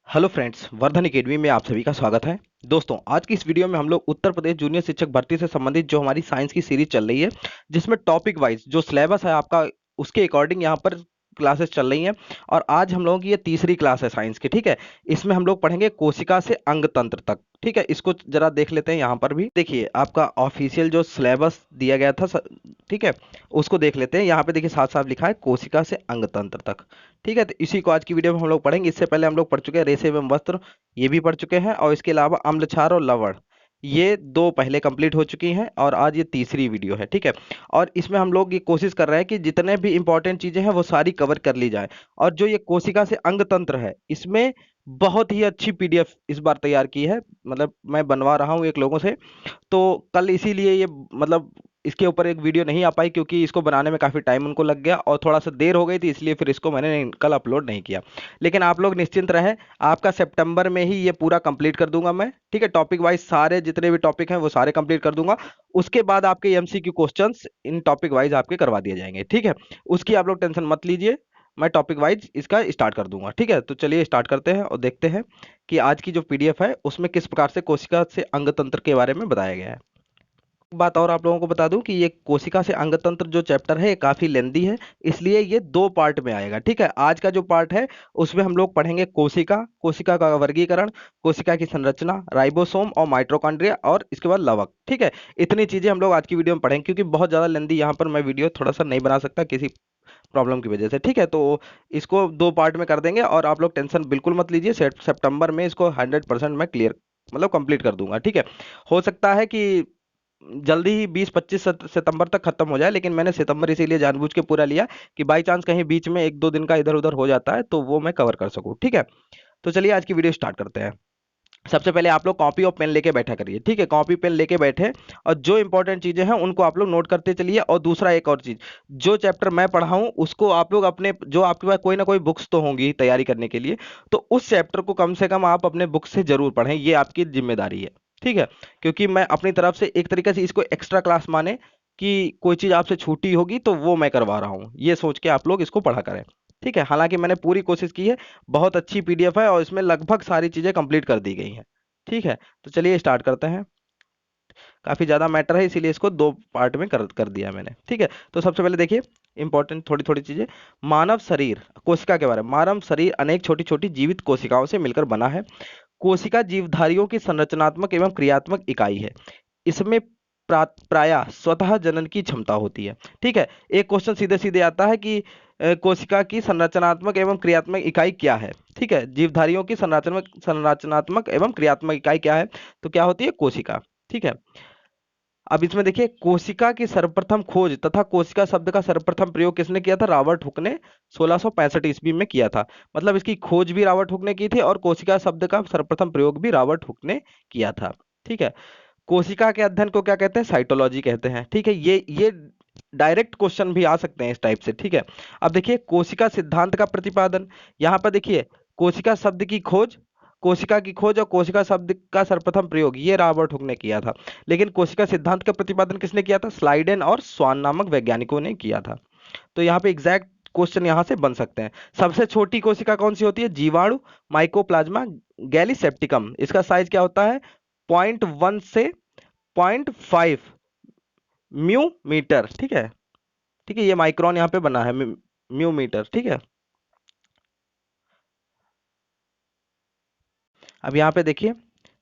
Hello friends, Vardhan academy में आप सभी का स्वागत है। दोस्तों, आज की इस वीडियो में हम लोग उत्तर प्रदेश जूनियर शिक्षक भर्ती से संबंधित जो हमारी साइंस की सीरीज चल रही है, जिसमें टॉपिक वाइज जो सिलेबस है आपका, उसके अकॉर्डिंग यहाँ पर क्लासेस चल रही हैं। और आज हम लोगों की ये तीसरी क्लास है साइंस की, ठीक है। इसमें हम लोग पढ़ेंगे कोशिका से अंग तंत्र तक, ठीक है। इसको जरा देख लेते हैं। यहाँ पर भी देखिए आपका ऑफिशियल जो सिलेबस दिया गया था, ठीक है, उसको देख लेते हैं। यहाँ पे देखिए साफ साफ लिखा है कोशिका से अंग तंत्र तक, ठीक है। तो इसी को आज की वीडियो में हम लोग पढ़ेंगे। इससे पहले हम लोग पढ़ चुके हैं रेशे एवं वस्त्र, ये भी पढ़ चुके हैं। और इसके अलावा अम्ल क्षार और लवण, ये दो पहले कंप्लीट हो चुकी हैं और आज ये तीसरी वीडियो है, ठीक है। और इसमें हम लोग ये कोशिश कर रहे हैं कि जितने भी इंपॉर्टेंट चीजें हैं वो सारी कवर कर ली जाए। और जो ये कोशिका से अंग तंत्र है, इसमें बहुत ही अच्छी पीडीएफ इस बार तैयार की है। मतलब मैं बनवा रहा हूँ एक लोगों से, तो कल इसीलिए ये मतलब इसके ऊपर एक वीडियो नहीं आ पाई, क्योंकि इसको बनाने में काफ़ी टाइम उनको लग गया और थोड़ा सा देर हो गई थी, इसलिए फिर इसको मैंने कल अपलोड नहीं किया। लेकिन आप लोग निश्चिंत रहें, आपका सितंबर में ही ये पूरा कंप्लीट कर दूंगा मैं, ठीक है। टॉपिक वाइज सारे जितने भी टॉपिक हैं वो सारे कंप्लीट कर दूंगा। उसके बाद आपके MCQ questions in topic wise आपके करवा दिए जाएंगे, ठीक है। उसकी आप लोग टेंशन मत लीजिए, मैं टॉपिक वाइज इसका स्टार्ट कर दूंगा, ठीक है। तो चलिए स्टार्ट करते हैं और देखते हैं कि आज की जो पीडीएफ है उसमें किस प्रकार से कोशिका से अंग तंत्र के बारे में बताया गया है। एक बात और आप लोगों को बता दूं कि ये कोशिका से अंग तंत्र जो चैप्टर है ये काफी लेंदी है, इसलिए ये दो पार्ट में आएगा, ठीक है। आज का जो पार्ट है उसमें हम लोग पढ़ेंगे कोशिका, कोशिका का वर्गीकरण, कोशिका की संरचना, राइबोसोम और माइटोकॉन्ड्रिया, और इसके बाद लवक, ठीक है। इतनी चीजें हम लोग आज की वीडियो में पढ़ेंगे, क्योंकि बहुत ज्यादा लेंदी यहाँ पर मैं वीडियो थोड़ा सा नहीं बना सकता किसी प्रॉब्लम की वजह से, ठीक है। तो इसको दो पार्ट में कर देंगे और आप लोग टेंशन बिल्कुल मत लीजिए। सितंबर में इसको 100% मैं क्लियर मतलब कंप्लीट कर दूंगा, ठीक है। हो सकता है कि जल्दी ही 20-25 सितंबर तक खत्म हो जाए, लेकिन मैंने सितंबर इसीलिए जानबूझ के पूरा लिया कि बाई चांस कहीं बीच में एक दो दिन का इधर उधर हो जाता है तो वो मैं कवर कर सकूं, ठीक है। तो चलिए आज की वीडियो स्टार्ट करते हैं। सबसे पहले आप लोग कॉपी और पेन लेके बैठा करिए, ठीक है। कॉपी पेन लेके बैठे और जो इंपॉर्टेंट चीजें हैं उनको आप लोग नोट करते चलिए। और दूसरा एक और चीज, जो चैप्टर मैं पढ़ाऊं उसको आप लोग अपने, जो आपके पास कोई ना कोई बुक्स तो होंगी तैयारी करने के लिए, तो उस चैप्टर को कम से कम आप अपने बुक से जरूर पढ़ें, ये आपकी जिम्मेदारी है, ठीक है। क्योंकि मैं अपनी तरफ से एक तरीके से इसको एक्स्ट्रा क्लास माने कि कोई चीज आपसे छूटी होगी तो वो मैं करवा रहा हूँ, ये सोच के आप लोग इसको पढ़ा करें, ठीक है। हालांकि मैंने पूरी कोशिश की है, बहुत अच्छी पीडीएफ है और इसमें लगभग सारी चीजें कंप्लीट कर दी गई हैं, ठीक है। तो चलिए स्टार्ट करते हैं। काफी ज्यादा मैटर है इसीलिए इसको दो पार्ट में कर दिया मैंने, ठीक है। तो सबसे पहले देखिए इंपॉर्टेंट थोड़ी थोड़ी चीजें। मानव शरीर, कोशिका के बारे में। मानव शरीर अनेक छोटी छोटी जीवित कोशिकाओं से मिलकर बना है। कोशिका जीवधारियों की संरचनात्मक एवं क्रियात्मक इकाई है। इसमें प्रायः स्वतः जनन की क्षमता होती है, ठीक है। एक क्वेश्चन सीधे सीधे आता है कि कोशिका की संरचनात्मक एवं क्रियात्मक इकाई क्या है, ठीक है। जीवधारियों की संरचनात्मक एवं क्रियात्मक इकाई क्या है, तो क्या होती है कोशिका, ठीक है। अब इसमें देखिए कोशिका की सर्वप्रथम खोज तथा कोशिका शब्द का सर्वप्रथम प्रयोग किसने किया था, रॉबर्ट हुक ने 1665 ईस्वी में किया था। मतलब इसकी खोज भी रॉबर्ट हुक ने की थी और कोशिका शब्द का सर्वप्रथम प्रयोग भी रॉबर्ट हुक ने किया था, ठीक है। कोशिका के अध्ययन को क्या कहते हैं, साइटोलॉजी कहते हैं, ठीक है। ये डायरेक्ट क्वेश्चन भी आ सकते हैं इस टाइप से, ठीक है। अब देखिए कोशिका सिद्धांत का प्रतिपादन। यहाँ पर देखिए कोशिका शब्द की खोज, कोशिका की खोज और कोशिका शब्द का सर्वप्रथम प्रयोग ये रॉबर्ट हुक ने किया था। लेकिन कोशिका सिद्धांत का प्रतिपादन किसने किया था, स्लाइडेन और स्वान नामक वैज्ञानिकों ने किया था। तो यहाँ पे एग्जैक्ट क्वेश्चन यहाँ से बन सकते हैं। सबसे छोटी कोशिका कौन सी होती है, जीवाणु माइकोप्लाज्मा गैलीसेप्टिकम। इसका साइज क्या होता है, 0.1 से 0.5 म्यू मीटर, ठीक है। ठीक है, ये माइक्रोन यहाँ पे बना है, म्यू मीटर, ठीक है। अब यहाँ पे देखिए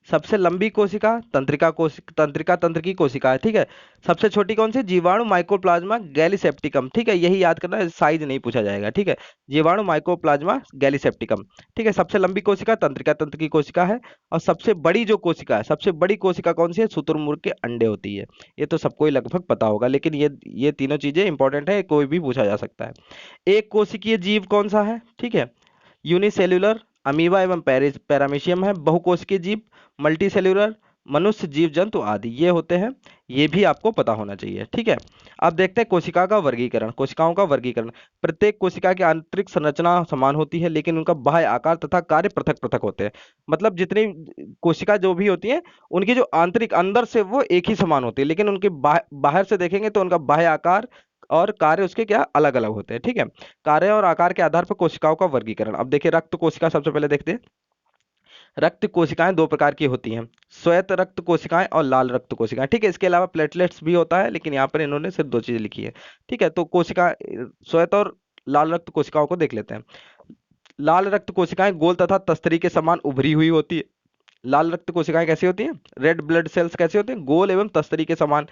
सबसे लंबी कोशिका तंत्रिका तंत्र की कोशिका है, ठीक है। सबसे छोटी कौन सी, जीवाणु माइकोप्लाज्मा गैलीसेप्टिकम, ठीक है। यही याद करना है, साइज नहीं पूछा जाएगा, ठीक है। जीवाणु माइकोप्लाज्मा गैलीसेप्टिकम, ठीक है। सबसे लंबी कोशिका तंत्रिका तंत्र की कोशिका है। और सबसे बड़ी जो कोशिका है, सबसे बड़ी कोशिका कौन सी है, शुतुरमुर्ग के अंडे होती है। ये तो सबको ही लगभग पता होगा, लेकिन ये तीनों चीजें इंपॉर्टेंट है, कोई भी पूछा जा सकता है। एक कोशिकीय जीव कौन सा है, ठीक है। यूनिसेल्युलर अमीबा एवं पैरामीशियम है। बहुकोशिकीय जीव मल्टीसेल्युलर मनुष्य जीव जंतु आदि ये होते हैं, ये भी आपको पता होना चाहिए, ठीक है। अब देखते हैं कोशिका का वर्गीकरण। कोशिकाओं का वर्गीकरण, प्रत्येक कोशिका की आंतरिक संरचना समान होती है, लेकिन उनका बाह्य आकार तथा कार्य पृथक पृथक होते हैं। मतलब जितनी कोशिका जो भी होती है, उनकी जो आंतरिक अंदर से वो एक ही समान होती है, लेकिन उनके बाहर से देखेंगे तो उनका बाह्य आकार और कार्य उसके क्या अलग अलग होते हैं, ठीक है। कार्य और आकार के आधार पर कोशिकाओं का वर्गीकरण। अब देखिए रक्त कोशिका सबसे पहले देखते हैं। रक्त कोशिकाएं दो प्रकार की होती हैं, श्वेत रक्त कोशिकाएं और लाल रक्त कोशिकाएं। ठीक है, इसके अलावा प्लेटलेट्स भी होता है, लेकिन यहाँ पर इन्होंने सिर्फ दो चीजें लिखी है। ठीक है, तो कोशिका श्वेत और लाल रक्त कोशिकाओं को देख लेते हैं। लाल रक्त कोशिकाएं गोल तथा तस्तरी के समान उभरी हुई होती है। लाल रक्त कोशिकाएं कैसी होती हैं? रेड ब्लड सेल्स कैसे होते हैं? गोल एवं तस्तरी के समान।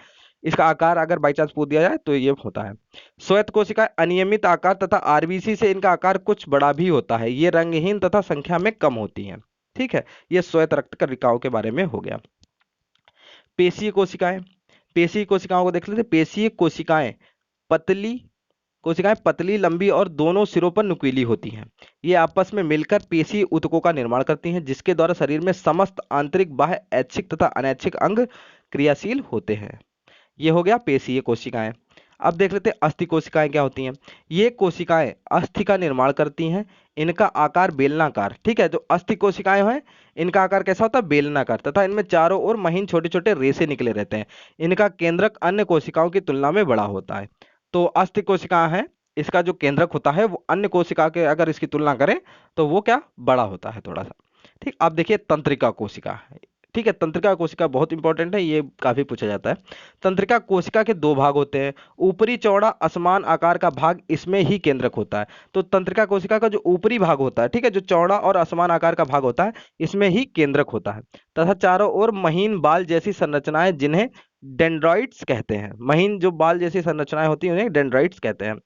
इसका आकार अगर बाई चांस पूछ दिया जाए तो ये होता है। श्वेत कोशिकाएं अनियमित आकार तथा आरबीसी से इनका आकार कुछ बड़ा भी होता है। ये रंगहीन तथा संख्या में कम होती हैं। ठीक है, ये श्वेत रक्त कणिकाओं के बारे में हो गया। पेशीय कोशिकाएं, पेशीय कोशिकाओं को देख लेते हैं। पेशीय पतली कोशिकाएं पतली, लंबी और दोनों सिरों पर नुकीली होती हैं। ये आपस में मिलकर पेशीय ऊतकों का निर्माण करती हैं, जिसके द्वारा शरीर में समस्त आंतरिक, बाह्य, ऐच्छिक तथा अनैच्छिक अंग क्रियाशील होते हैं। ये हो गया पेशीय कोशिकाएं। अब देख लेते हैं अस्थि कोशिकाएं क्या होती हैं। ये कोशिकाएं अस्थि का निर्माण करती हैं। इनका आकार बेलनाकार। ठीक है, जो अस्थि कोशिकाएं हैं इनका आकार कैसा होता है? बेलनाकार, तथा इनमें चारों ओर महीन छोटे छोटे रेशे निकले रहते हैं। इनका केंद्रक अन्य कोशिकाओं की तुलना में बड़ा होता है। तो अस्थि कोशिका है, इसका जो केंद्रक होता है वो अन्य कोशिका के अगर इसकी तुलना करें तो वो क्या बड़ा होता है थोड़ा सा। ठीक, अब देखिए तंत्रिका कोशिका। ठीक है, तंत्रिका कोशिका बहुत इंपॉर्टेंट है, ये काफी पूछा जाता है। तंत्रिका कोशिका के दो भाग होते हैं। ऊपरी चौड़ा असमान आकार का भाग इसमें ही केंद्रक होता है। तो तंत्रिका कोशिका का जो ऊपरी भाग होता है, ठीक है, जो चौड़ा और असमान आकार का भाग होता है, इसमें ही केंद्रक होता है। तथा चारों ओर महीन बाल जैसी संरचनाएं, जिन्हें डेंड्राइट्स कहते हैं। महीन जो बाल जैसी संरचनाएं होती हैं उन्हें डेंड्राइट्स कहते हैं।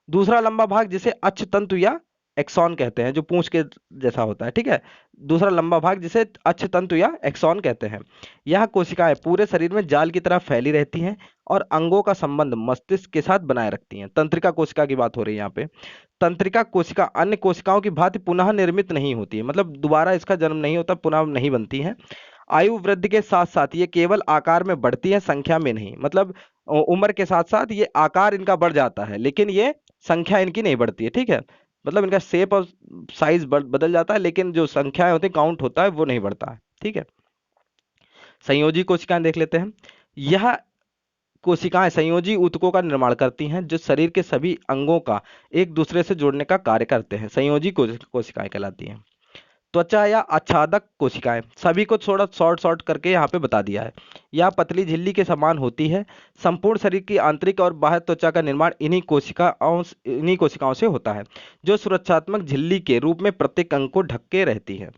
दूसरा लंबा भाग जिसे अक्षतंतु या एक्सॉन कहते हैं, जो पूंछ के जैसा होता है। ठीक है, दूसरा लंबा भाग जिसे अक्षतंतु या एक्सॉन कहते हैं। यह कोशिकाएं पूरे शरीर में जाल की तरह फैली रहती हैं और अंगों का संबंध मस्तिष्क के साथ बनाए रखती हैं। तंत्रिका कोशिका की बात हो रही है यहाँ पे। तंत्रिका कोशिका अन्य कोशिकाओं की भांति पुनः निर्मित नहीं होती है, मतलब दोबारा इसका जन्म नहीं होता, पुनः नहीं बनती है। आयु वृद्धि के साथ साथ ये केवल आकार में बढ़ती है, संख्या में नहीं। मतलब उम्र के साथ साथ ये आकार इनका बढ़ जाता है, लेकिन ये संख्या इनकी नहीं बढ़ती है। ठीक है, मतलब इनका शेप और साइज बदल जाता है, लेकिन जो संख्याएं होती है, काउंट होता है, वो नहीं बढ़ता है। ठीक है, संयोजी कोशिकाएं देख लेते हैं। यह कोशिकाएं संयोजी ऊतकों का निर्माण करती हैं, जो शरीर के सभी अंगों का एक दूसरे से जोड़ने का कार्य करते हैं। संयोजी कोशिकाएं कहलाती हैं। त्वचा या आच्छादक कोशिकाएं, सभी को थोड़ा शॉर्ट शॉर्ट करके यहाँ पे बता दिया है। यह पतली झिल्ली के समान होती है। संपूर्ण शरीर की आंतरिक और बाह्य त्वचा का निर्माण इन्हीं कोशिकाओं से होता है, जो सुरक्षात्मक झिल्ली के रूप में प्रत्येक अंग को ढके रहती है।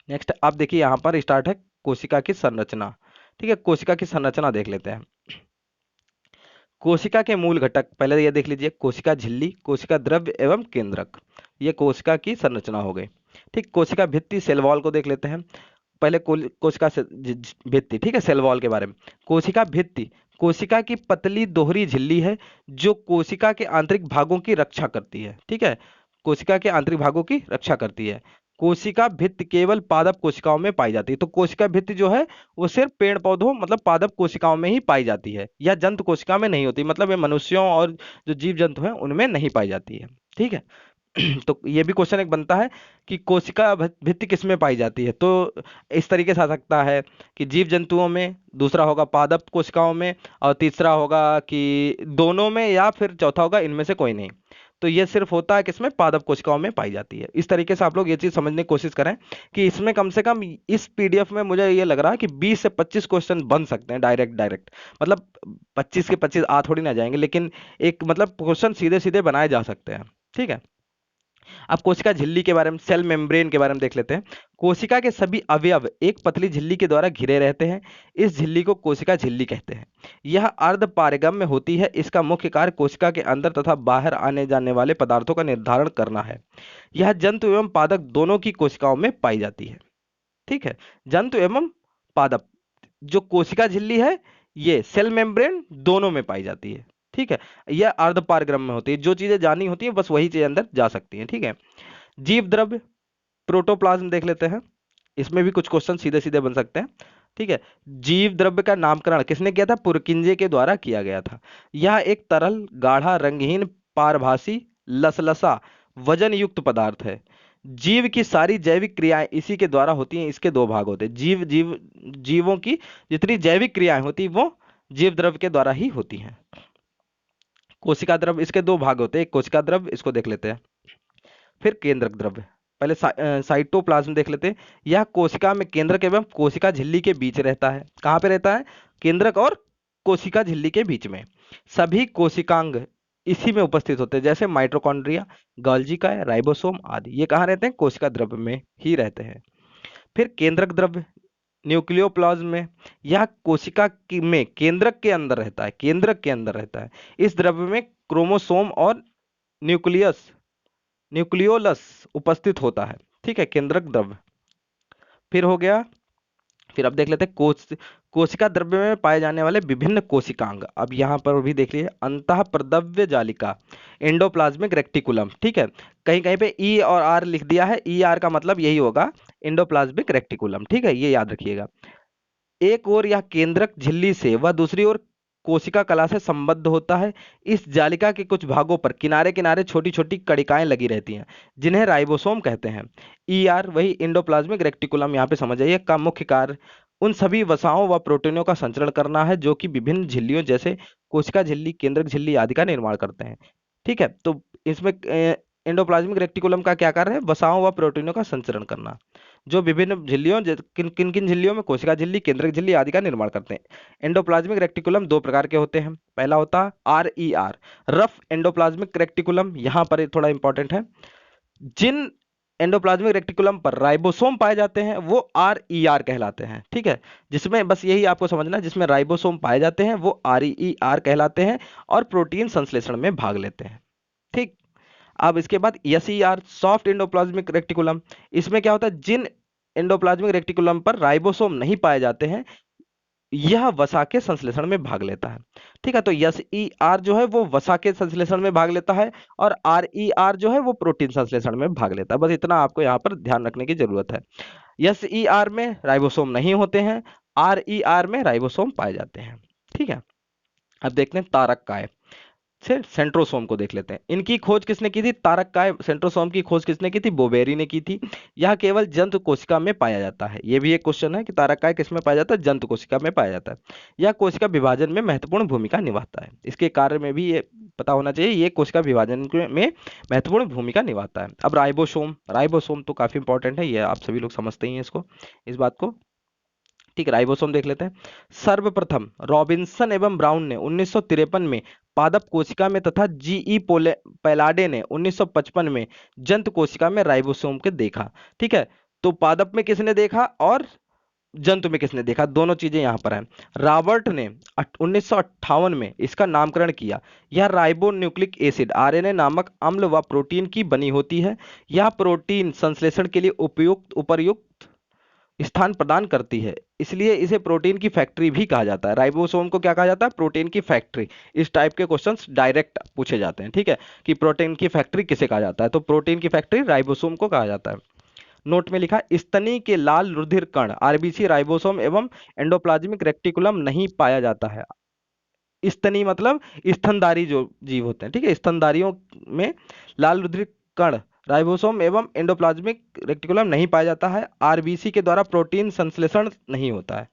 नेक्स्ट आप देखिए, यहाँ पर स्टार्ट है कोशिका की संरचना। ठीक है, कोशिका की संरचना देख लेते हैं। कोशिका के मूल घटक पहले ये देख लीजिए, कोशिका झिल्ली, कोशिका द्रव्य एवं केंद्रक। ये कोशिका की संरचना हो गई। ठीक, कोशिका भित्ति, सेल वॉल को देख लेते हैं। पहले कोशिका से भित्ति, ठीक है, सेल वॉल के बारे में। कोशिका भित्ति कोशिका की पतली दोहरी झिल्ली है, जो कोशिका के आंतरिक भागों की रक्षा करती है। ठीक है, कोशिका के आंतरिक भागों की रक्षा करती है। कोशिका भित्ति केवल पादप कोशिकाओं में पाई जाती है। तो कोशिका भित्ति जो है वो सिर्फ पेड़ पौधों, मतलब पादप कोशिकाओं में ही पाई जाती है, या जंतु कोशिका में नहीं होती। मतलब ये मनुष्यों और जो जीव जंतु हैं उनमें नहीं पाई जाती है। ठीक है, तो ये भी क्वेश्चन एक बनता है कि कोशिका भित्ति किस में पाई जाती है। तो इस तरीके से आ सकता है कि जीव जंतुओं में, दूसरा होगा पादप कोशिकाओं में, और तीसरा होगा कि दोनों में, या फिर चौथा होगा इनमें से कोई नहीं। तो ये सिर्फ होता है किसमें? पादप कोशिकाओं में पाई जाती है। इस तरीके से आप लोग ये चीज समझने की कोशिश करें कि इसमें कम से कम इस पीडीएफ में मुझे ये लग रहा है कि 20 से 25 क्वेश्चन बन सकते हैं डायरेक्ट डायरेक्ट। मतलब 25 के 25 आ थोड़ी ना जाएंगे, लेकिन एक मतलब क्वेश्चन सीधे सीधे बनाए जा सकते हैं। ठीक है, अब कोशिका झिल्ली के बारे में, सेल मेम्ब्रेन के बारे में देख लेते हैं। कोशिका के सभी अवयव एक पतली झिल्ली के द्वारा घिरे रहते हैं। इस झिल्ली को कोशिका झिल्ली कहते हैं। यह अर्ध पारगम्य होती है। इसका मुख्य कार्य कोशिका के अंदर तथा बाहर आने जाने वाले पदार्थों का निर्धारण करना है। यह जंतु एवं पादप दोनों की कोशिकाओं में पाई जाती है। ठीक है, जंतु एवं पादप, जो कोशिका झिल्ली है ये सेल मेम्ब्रेन दोनों में पाई जाती है। ठीक है, यह अर्धपारगम्य में होती है। जो चीजें जानी होती है बस वही चीजें अंदर जा सकती हैं। ठीक है, जीव द्रव्य, प्रोटोप्लाज्म देख लेते हैं। इसमें भी कुछ क्वेश्चन सीधे सीधे बन सकते हैं। ठीक है, जीव द्रव्य का नामकरण किसने किया था? पुरकिंजे के द्वारा किया गया था। यह एक तरल, गाढ़ा, रंगहीन, पारभासी, लसलसा, वजन युक्त पदार्थ है। जीव की सारी जैविक क्रियाएं इसी के द्वारा होती हैं। इसके दो भाग होते हैं। जीवों की जितनी जैविक क्रियाएं होती हैं वो जीव द्रव्य के द्वारा ही होती हैं। कोशिका द्रव्य, इसके दो भाग होते हैं। एक कोशिका द्रव्य, इसको देख लेते हैं। फिर केंद्रक द्रव्य। पहले साइटोप्लाज्म देख लेते हैं। यह कोशिका में केंद्रक एवं कोशिका झिल्ली के बीच रहता है। कहाँ पे रहता है? केंद्रक और कोशिका झिल्ली के बीच में। सभी कोशिकांग इसी में उपस्थित होते हैं, जैसे माइटोकॉन्ड्रिया, गोल्गी काया, राइबोसोम आदि। ये कहाँ रहते हैं? कोशिका द्रव्य में ही रहते हैं। फिर केंद्रक द्रव्य न्यूक्लियोप्लाज्म में, यह कोशिका में केंद्रक के अंदर रहता है, केंद्रक के अंदर रहता है। इस द्रव्य में क्रोमोसोम और न्यूक्लियोलस उपस्थित होता है। ठीक है, केंद्रक द्रव्य। फिर हो गया, फिर अब देख लेते हैं कोशिका द्रव्य में पाए जाने वाले विभिन्न कोशिकांग। अब यहाँ पर भी देख लीजिए, अंतः प्रद्रव्य जालिका, एंडोप्लाज्मिक रेक्टिकुलम। ठीक है, कहीं कहीं पे ई और आर लिख दिया है, ई आर का मतलब यही होगा, एंडोप्लाज्मिक रेक्टिकुलम। ठीक है, ये याद रखिएगा। एक ओर यह केंद्रक झिल्ली से व दूसरी ओर कोशिका कला से संबद्ध होता है। इस जालिका के कुछ भागों पर किनारे किनारे छोटी छोटी कणिकाएं लगी रहती हैं, जिन्हें राइबोसोम कहते हैं। ईआर वही एंडोप्लाज्मिक रेक्टिकुलम, यहाँ पे समझ आइए, का मुख्य कार्य उन सभी वसाओं व प्रोटीनों का संचरण करना है जो कि विभिन्न झिल्लियों जैसे कोशिका झिल्ली, केंद्रक झिल्ली आदि का निर्माण करते हैं। ठीक है, तो इसमें एंडोप्लाज्मिक रेक्टिकुलम का क्या कार्य है? वसाओं व प्रोटीनों का संचरण करना, जो विभिन्न झिल्लियों, किन किन किन झिल्लियों में? कोशिका झिल्ली, केंद्रक झिल्ली आदि का निर्माण करते हैं। एंडोप्लाज्मिक रेक्टिकुलम दो प्रकार के होते हैं। पहला होता है R E R, rough endoplasmic reticulum. यहाँ पर ये थोड़ा इंपॉर्टेंट है, जिन एंडोप्लाज्मिक रेक्टिकुलम पर राइबोसोम पाए जाते हैं वो आर ई आर कहलाते हैं। ठीक है, जिसमें बस यही आपको समझना है, जिसमें राइबोसोम पाए जाते हैं वो आर ई आर कहलाते हैं और प्रोटीन संश्लेषण में भाग लेते हैं। ठीक, अब इसके बाद S E R, soft endoplasmic reticulum. इसमें क्या होता है? जिन एंडोप्लाज्मिक रेक्टिकुलम पर राइबोसोम नहीं पाए जाते हैं, यह वसा के संश्लेषण में भाग लेता है। ठीक है, तो एस ई आर जो है वो वसा के संश्लेषण में भाग लेता है और आर ई आर जो है वो प्रोटीन संश्लेषण में भाग लेता है। बस इतना आपको यहाँ पर ध्यान रखने की जरूरत है। एस ई आर में राइबोसोम नहीं होते हैं, आर ई आर में राइबोसोम पाए जाते हैं। ठीक है, अब देखते हैं तारक काय से सेंट्रोसोम को देख लेते हैं। इनकी खोज किसने की थी? तारककाय सेंट्रोसोम की खोज किसने की थी? बोवेरी ने की थी। यह केवल जंतु कोशिका में पाया जाता है। यह भी एक क्वेश्चन है कि तारककाय किस में पाया जाता है? जंतु कोशिका में पाया जाता है। यह कोशिका विभाजन में महत्वपूर्ण भूमिका निभाता है। इसके कार्य में भी ये पता होना चाहिए, ये कोशिका विभाजन में महत्वपूर्ण भूमिका निभाता है। अब राइबोसोम, राइबोसोम तो काफी इंपॉर्टेंट है, ये आप सभी लोग समझते ही हैं इसको, इस बात को। ठीक है, राइबोसोम देख लेते हैं। सर्वप्रथम रॉबिन्सन एवं ब्राउन ने 1953 में पादप कोशिका में तथा जीई पैलाडे ने 1955 में जंतु कोशिका में राइबोसोम के देखा। ठीक है, तो पादप में किसने देखा और जंतु में किसने देखा? दोनों चीजें यहां पर हैं। रॉबर्ट ने 1958 में इसका नामकरण किया। यह राइबोन्यूक्लिक एसिड आरएनए नामक अम्ल व प्रोटीन की बनी होती है। यह प्रोटीन संश्लेषण के लिए उपर्युक्त स्थान प्रदान करती है, इसलिए इसे प्रोटीन की फैक्ट्री भी कहा जाता है। राइबोसोम को क्या कहा जाता है? प्रोटीन की फैक्ट्री। इस टाइप के क्वेश्चंस डायरेक्ट पूछे जाते हैं। ठीक है, कि प्रोटीन की फैक्ट्री किसे कहा जाता है? तो प्रोटीन की फैक्ट्री राइबोसोम को कहा जाता है। नोट में लिखा, स्तनी के लाल रुधिर कण आरबीसी राइबोसोम एवं एंडोप्लाज्मिक रेक्टिकुलम नहीं पाया जाता है। स्तनी मतलब स्तनधारी जो जीव होते हैं। ठीक है, स्तनधारियों में लाल रुधिर कण राइबोसोम एवं एंडोप्लाज्मिक रेक्टिकुलम नहीं पाया जाता है। आरबीसी के द्वारा प्रोटीन संश्लेषण नहीं होता है।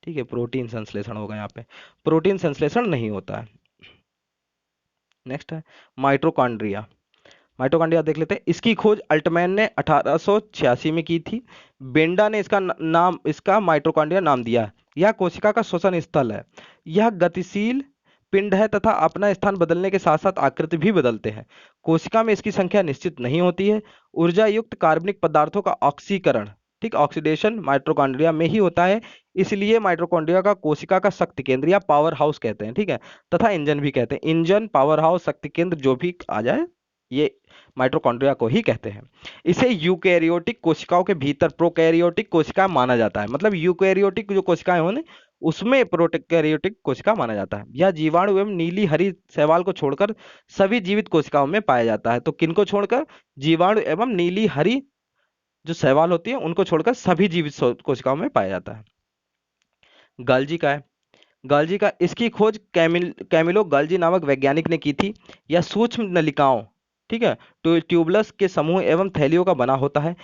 ठीक है, प्रोटीन संश्लेषण होगा यहाँ पे, प्रोटीन संश्लेषण नहीं होता है। नेक्स्ट है माइटोकॉन्ड्रिया। माइटोकॉन्ड्रिया देख लेते हैं। इसकी खोज अल्टमैन ने 1886 में की थी। बेंडा ने इसका माइटोकॉन्ड्रिया नाम दिया। यह कोशिका का श्वसन स्थल है। यह गतिशील पिंड है तथा अपना स्थान बदलने के साथ साथ आकृति भी बदलते हैं। कोशिका में इसकी संख्या निश्चित नहीं होती है। ऊर्जा युक्त कार्बनिक पदार्थों का ऑक्सीकरण, ठीक, ऑक्सीडेशन माइटोकॉन्ड्रिया में ही होता है। इसलिए माइटोकॉन्ड्रिया का कोशिका का शक्ति केंद्र या पावर हाउस कहते हैं। ठीक है, तथा इंजन भी कहते हैं। इंजन, पावर हाउस, शक्ति केंद्र जो भी आ जाए, ये माइटोकॉन्ड्रिया को ही कहते हैं। इसे यूकैरियोटिक कोशिकाओं के भीतर प्रोकैरियोटिक कोशिका माना जाता है। मतलब यूकैरियोटिक जो कोशिकाएं होने उसमें प्रोकैरियोटिक कोशिका माना जाता है। यह जीवाणु एवं नीली हरी शैवाल को छोड़कर सभी जीवित कोशिकाओं में पाया जाता है। तो किनको छोड़कर? जीवाणु एवं नीली हरी जो शैवाल होती है उनको छोड़कर सभी जीवित कोशिकाओं में पाया जाता है। गाल्जी का है, गाल्जी का, इसकी खोज कैमिलो गाल्जी नामक वैज्ञानिक ने की थी। यह सूक्ष्म नलिकाओं, ठीक है, ट्यूबुलस के समूह एवं थैलियों का बना होता है।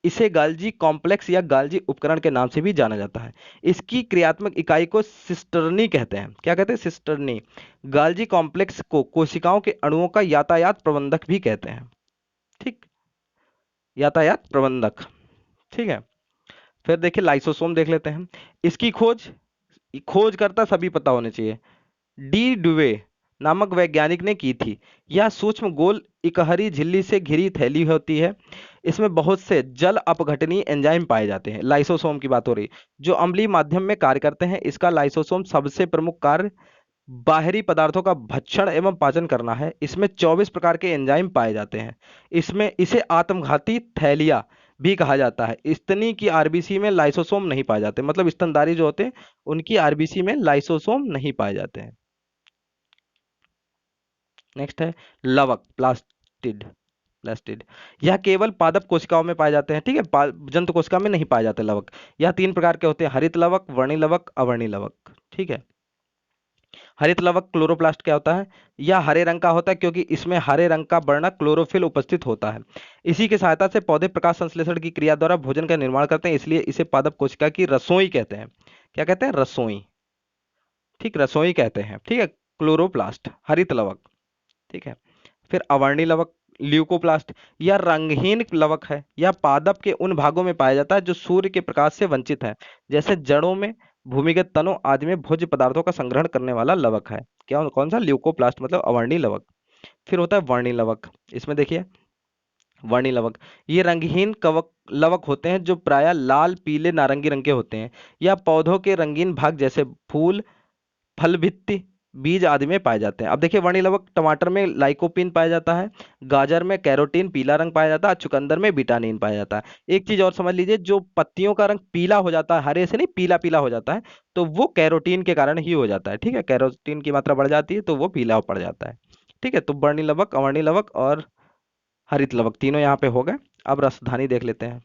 इसे गाल्जी कॉम्प्लेक्स या गाल्जी उपकरण के नाम से भी जाना जाता है। इसकी क्रियात्मक इकाई को सिस्टर्नी कहते हैं। क्या कहते हैं? सिस्टर्नी। गाल्जी कॉम्प्लेक्स को कोशिकाओं के अणुओं का यातायात प्रबंधक भी कहते हैं। ठीक, यातायात प्रबंधक। ठीक है, फिर देखिए लाइसोसोम देख लेते हैं। इसकी खोज करता सभी पता होने चाहिए, डी डुवे नामक वैज्ञानिक ने की थी। यह सूक्ष्म गोल इकहरी झिल्ली से घिरी थैली होती है। इसमें बहुत से जल अपघटनीय एंजाइम पाए जाते हैं। लाइसोसोम की बात हो रही, जो अम्लीय माध्यम में कार्य करते हैं। इसका लाइसोसोम सबसे प्रमुख कार्य बाहरी पदार्थों का भक्षण एवं पाचन करना है। इसमें 24 प्रकार के एंजाइम पाए जाते हैं। इसमें इसे आत्मघाती थैलिया भी कहा जाता है। स्तनी की आरबीसी में लाइसोसोम नहीं पाए जाते, मतलब स्तनधारी जो होते हैं उनकी आरबीसी में लाइसोसोम नहीं पाए जाते हैं। नेक्स्ट है लवक, प्लास्टिड। प्लास्टिड यह केवल पादप कोशिकाओं में पाए जाते हैं। ठीक है, जंतु कोशिका में नहीं पाए जाते लवक। यह 3 प्रकार के होते हैं, हरित लवक, वर्णी लवक, अवर्णी लवक। ठीक है, हरित लवक क्लोरोप्लास्ट क्या होता है? यह हरे रंग का होता है क्योंकि इसमें हरे रंग का वर्णक क्लोरोफिल उपस्थित होता है। इसी की सहायता से पौधे प्रकाश संश्लेषण की क्रिया द्वारा भोजन का निर्माण करते हैं, इसलिए इसे पादप कोशिका की रसोई कहते हैं। क्या कहते हैं? रसोई। ठीक, रसोई कहते हैं। ठीक है, क्लोरोप्लास्ट हरित लवक। ठीक है, फिर अवर्णी लवक ल्यूकोप्लास्ट, यह रंगहीन लवक है। यह पादप के उन भागों में पाया जाता है जो सूर्य के प्रकाश से वंचित है, जैसे जड़ों में, भूमिगत तनों आदि में भोज्य पदार्थों का संग्रहण करने वाला लवक है। क्या, कौन सा? ल्यूकोप्लास्ट, मतलब अवर्णी लवक। फिर होता है वर्णी लवक। इसमें देखिए वर्णी लवक, ये रंगहीन कवक लवक होते हैं जो प्रायः लाल, पीले, नारंगी रंग के होते हैं। यह पौधों के रंगीन भाग जैसे फूल, फल भित्ति, बीज आदि में पाए जाते हैं। अब देखिए वर्णी लवक, टमाटर में लाइकोपीन पाया जाता है, गाजर में कैरोटीन पीला रंग पाया जाता है, चुकंदर में बिटानिन पाया जाता है। एक चीज और समझ लीजिए, जो पत्तियों का रंग पीला हो जाता है, हरे से नहीं पीला पीला हो जाता है, तो वो कैरोटीन के कारण ही हो जाता है। ठीक है, कैरोटीन की मात्रा बढ़ जाती है तो वो पीला पड़ जाता है। ठीक है, तो वर्णी लवक, अवर्णी लवक और हरित लवक तीनों यहाँ पे हो गए। अब रसधानी देख लेते हैं।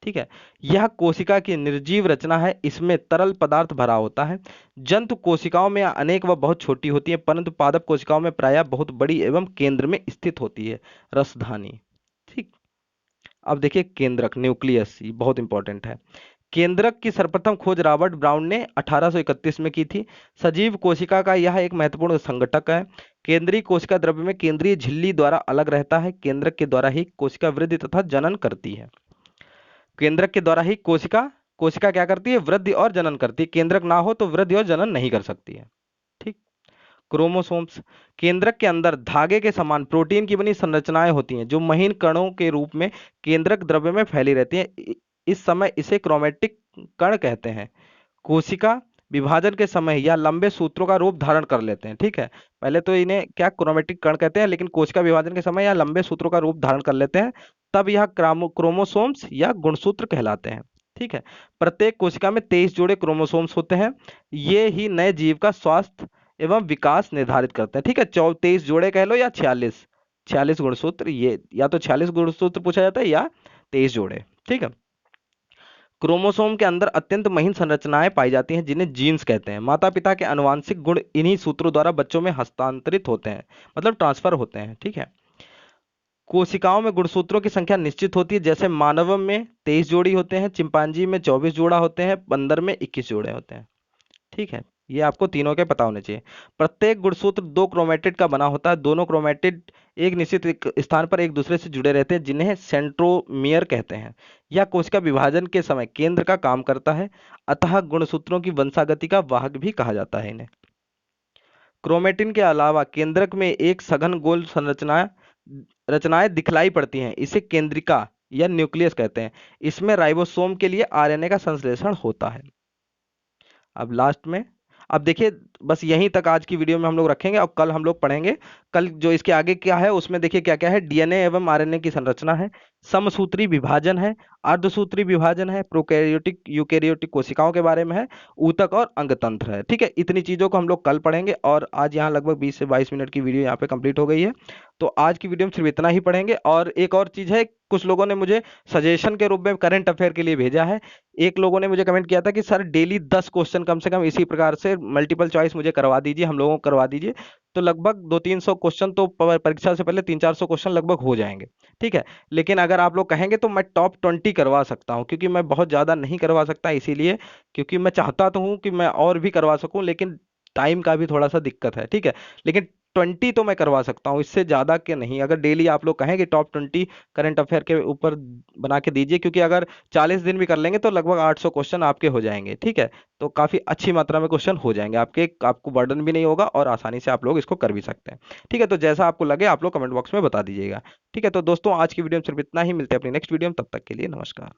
ठीक है, यह कोशिका की निर्जीव रचना है। इसमें तरल पदार्थ भरा होता है। जंतु कोशिकाओं में अनेक व बहुत छोटी होती है, परंतु पादप कोशिकाओं में प्रायः बहुत बड़ी एवं केंद्र में स्थित होती है रसधानी। ठीक, अब देखिए केंद्रक, न्यूक्लियस, ये बहुत इंपॉर्टेंट है। केंद्रक की सर्वप्रथम खोज रॉबर्ट ब्राउन ने 1831 में की थी। सजीव कोशिका का यह एक महत्वपूर्ण संगठक है। केंद्रीय कोशिका द्रव्य में केंद्रीय झिल्ली द्वारा अलग रहता है। केंद्रक के द्वारा ही कोशिका वृद्धि तथा जनन करती है। केंद्रक के द्वारा ही कोशिका कोशिका क्या करती है? वृद्धि और जनन करती है। केंद्रक ना हो तो वृद्धि और जनन नहीं कर सकती है। ठीक, क्रोमोसोम्स, केंद्रक के अंदर धागे के समान प्रोटीन की बनी संरचनाएं होती हैं जो महीन कणों के रूप में केंद्रक द्रव्य में फैली रहती हैं। इस समय इसे क्रोमेटिक कण कहते हैं। कोशिका विभाजन के समय या लंबे सूत्रों का रूप धारण कर लेते हैं। ठीक है, पहले तो इन्हें क्या क्रोमेटिक कण कहते हैं, लेकिन कोशिका विभाजन के समय या लंबे सूत्रों का रूप धारण कर लेते हैं, तब यह क्रोमोसोम्स या गुणसूत्र कहलाते हैं। ठीक है, प्रत्येक कोशिका में 23 जोड़े क्रोमोसोम्स होते हैं। ये ही नए जीव का स्वास्थ्य एवं विकास निर्धारित करते हैं। ठीक है, 23 जोड़े कह लो या 46 गुणसूत्र, ये या तो 46 गुणसूत्र पूछा जाता है या 23 जोड़े। ठीक है, क्रोमोसोम के अंदर अत्यंत महीन संरचनाएं पाई जाती हैं जिन्हें जीन्स कहते हैं। माता पिता के आनुवांशिक गुण इन्हीं सूत्रों द्वारा बच्चों में हस्तांतरित होते हैं, मतलब ट्रांसफर होते हैं। ठीक है, कोशिकाओं में गुणसूत्रों की संख्या निश्चित होती है, जैसे मानव में 23 जोड़ी होते हैं, चिंपांजी में 24 जोड़ा होते हैं, बंदर में 21 जोड़े होते हैं। ठीक है, ये आपको तीनों के पता होने चाहिए। प्रत्येक गुणसूत्र 2 क्रोमेटिड का बना होता है। दोनों क्रोमेटिड एक निश्चित स्थान पर एक दूसरे से जुड़े रहते हैं, जिन्हें सेंट्रोमियर कहते हैं। यह कोशिका विभाजन के समय केंद्र का काम करता है, अतः गुणसूत्रों की वंशागति का वाहक भी कहा जाता है इन्हें। क्रोमेटिन के अलावा केंद्रक में एक सघन गोल रचनाएं दिखलाई पड़ती हैं, इसे केंद्रिका या न्यूक्लियस कहते हैं। इसमें राइबोसोम के लिए आरएनए का संश्लेषण होता है। अब लास्ट में, अब देखिए बस यहीं तक आज की वीडियो में हम लोग रखेंगे। अब कल हम लोग पढ़ेंगे, कल जो इसके आगे क्या है उसमें देखिए क्या क्या है। डीएनए एवं आरएनए की संरचना है, समसूत्री विभाजन है, अर्धसूत्री विभाजन है, प्रोकैरियोटिक यूकैरियोटिक कोशिकाओं के बारे में है, ऊतक और अंगतंत्र है। ठीक है, इतनी चीजों को हम लोग कल पढ़ेंगे। और आज यहाँ लगभग 20 से 22 मिनट की वीडियो यहाँ पे कंप्लीट हो गई है, तो आज की वीडियो में सिर्फ इतना ही पढ़ेंगे। और एक और चीज है, कुछ लोगों ने मुझे सजेशन के रूप में करंट अफेयर के लिए भेजा है। एक लोगों ने मुझे कमेंट किया था कि सर डेली 10 क्वेश्चन कम से कम इसी प्रकार से मल्टीपल चॉइस मुझे करवा दीजिए, हम लोगों को करवा दीजिए। तो लगभग 200-300 क्वेश्चन तो परीक्षा से पहले 300-400 क्वेश्चन लगभग हो जाएंगे। ठीक है, लेकिन अगर आप लोग कहेंगे तो मैं टॉप 20 करवा सकता हूं, क्योंकि मैं बहुत ज्यादा नहीं करवा सकता, इसीलिए क्योंकि मैं चाहता तो हूं कि मैं और भी करवा सकूं, लेकिन टाइम का भी थोड़ा सा दिक्कत है। ठीक है, लेकिन 20 तो मैं करवा सकता हूँ, इससे ज़्यादा के नहीं। अगर डेली आप लोग कहें कि टॉप 20 करंट अफेयर के ऊपर बना के दीजिए, क्योंकि अगर 40 दिन भी कर लेंगे तो लगभग 800 क्वेश्चन आपके हो जाएंगे, ठीक है। तो काफ़ी अच्छी मात्रा में क्वेश्चन हो जाएंगे आपके, आपको बर्डन भी नहीं होगा और आसानी से आप लोग इसको कर भी सकते हैं। ठीक है, तो जैसा आपको लगे आप लोग कमेंट बॉक्स में बता दीजिएगा। ठीक है, तो दोस्तों आज की वीडियो में सिर्फ इतना ही, मिलते हैं अपनी नेक्स्ट वीडियो में, तब तक के लिए नमस्कार।